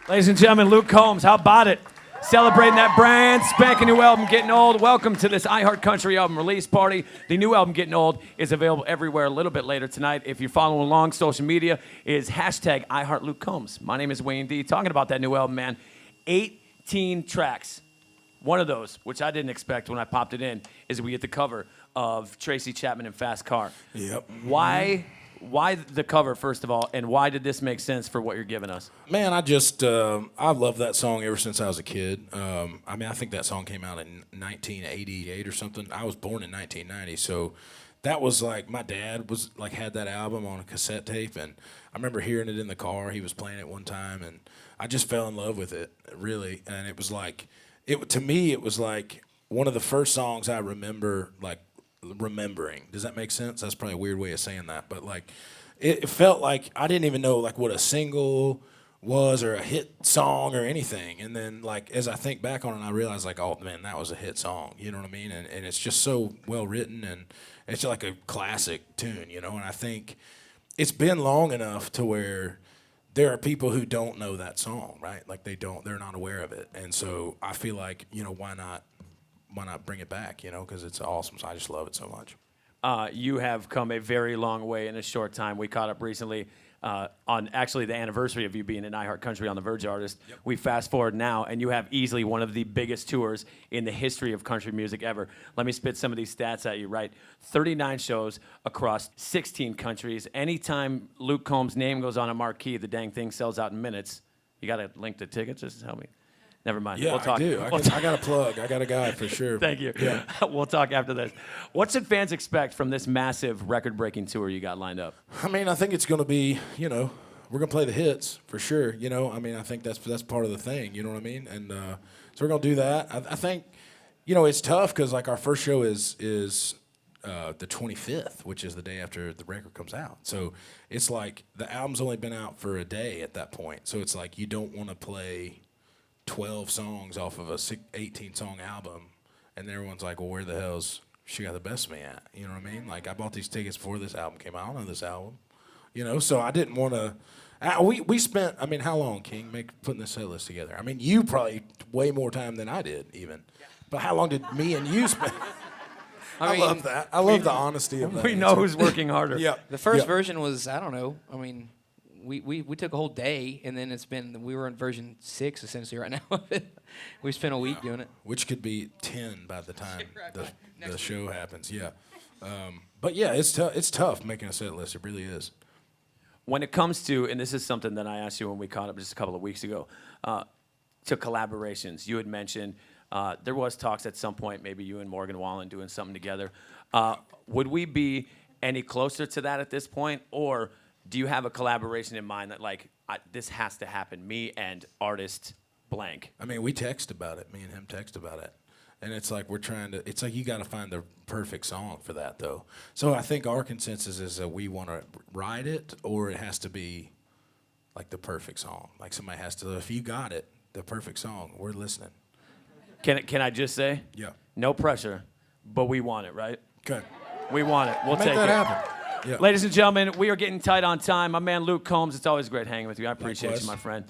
Ladies and gentlemen, Luke Combs, how about it? Celebrating that brand spanking new album, Getting Old. Welcome to this iHeartCountry album release party. The new album, Getting Old, is available everywhere a little bit later tonight. If you're following along, social media is hashtag iHeartLukeCombs. My name is Wayne D. Talking about that new album, man. 18 tracks. One of those, which I didn't expect when I popped it in, is we get the cover of Tracy Chapman in Fast Car. Yep. Why the cover, first of all, and why did this make sense for what you're giving us? Man, I love that song ever since I was a kid. I think that song came out in 1988 or something. I was born in 1990, so that was like my dad was like had that album on a cassette tape, and I remember hearing it in the car. He was playing it one time, and I just fell in love with it, really. And it was like, to me, it was like one of the first songs I remember, like, remembering. Does that make sense? That's probably a weird way of saying that, but like it felt like I didn't even know like what a single was or a hit song or anything, and then like as I think back on it, I realized like, oh man, that was a hit song, you know what I mean? And it's just so well written, and it's like a classic tune, you know. And I think it's been long enough to where there are people who don't know that song, right? Like they're not aware of it, and so I feel like, you know, why not bring it back, you know, because it's awesome. So I just love it so much. You have come a very long way in a short time. We caught up recently on actually the anniversary of you being an iHeartCountry on the Verge artist. Yep. We fast forward now, and you have easily one of the biggest tours in the history of country music ever. Let me spit some of these stats at you, right? 39 shows across 16 countries. Anytime Luke Combs' name goes on a marquee, the dang thing sells out in minutes. You got to link the tickets? Just help me. Never mind. Yeah, we'll talk. I do. I got a plug. I got a guy for sure. Thank you. Yeah. We'll talk after this. What should fans expect from this massive record-breaking tour you got lined up? I mean, I think it's going to be, you know, we're going to play the hits for sure. You know, I mean, I think that's part of the thing. You know what I mean? And so we're going to do that. I think, you know, it's tough because like our first show is the 25th, which is the day after the record comes out. So it's like the album's only been out for a day at that point. So it's like you don't want to play 12 songs off of a 18-song album, and everyone's like, well, where the hell's She Got the Best of Me at? You know what I mean? Like, I bought these tickets before this album came out. I don't know this album. You know, so I didn't want to. We spent, I mean, how long, King, putting this set list together? I mean, you probably way more time than I did, even. But how long did me and you spend? I love that. I love the honesty of that. We know who's working harder. Yeah. The first version was, I don't know, I mean, we took a whole day, and then we were in version 6 essentially right now. We spent a week doing it. Which could be 10 by the time the show happens, yeah. But yeah, it's tough making a set list, it really is. When it comes to, and this is something that I asked you when we caught up just a couple of weeks ago, to collaborations, you had mentioned there was talks at some point, maybe you and Morgan Wallen doing something together. Would we be any closer to that at this point, or do you have a collaboration in mind that, like, this has to happen, me and artist blank? I mean, we text about it. Me and him text about it. And it's like it's like you got to find the perfect song for that, though. So I think our consensus is that we want to write it, or it has to be, like, the perfect song. Like, somebody has to, if you got it, the perfect song, we're listening. Can I just say? Yeah. No pressure, but we want it, right? Okay. We want it. We'll Make take that it. happen. Yeah. Ladies and gentlemen, we are getting tight on time. My man Luke Combs, it's always great hanging with you. I appreciate Likewise. you, my friend.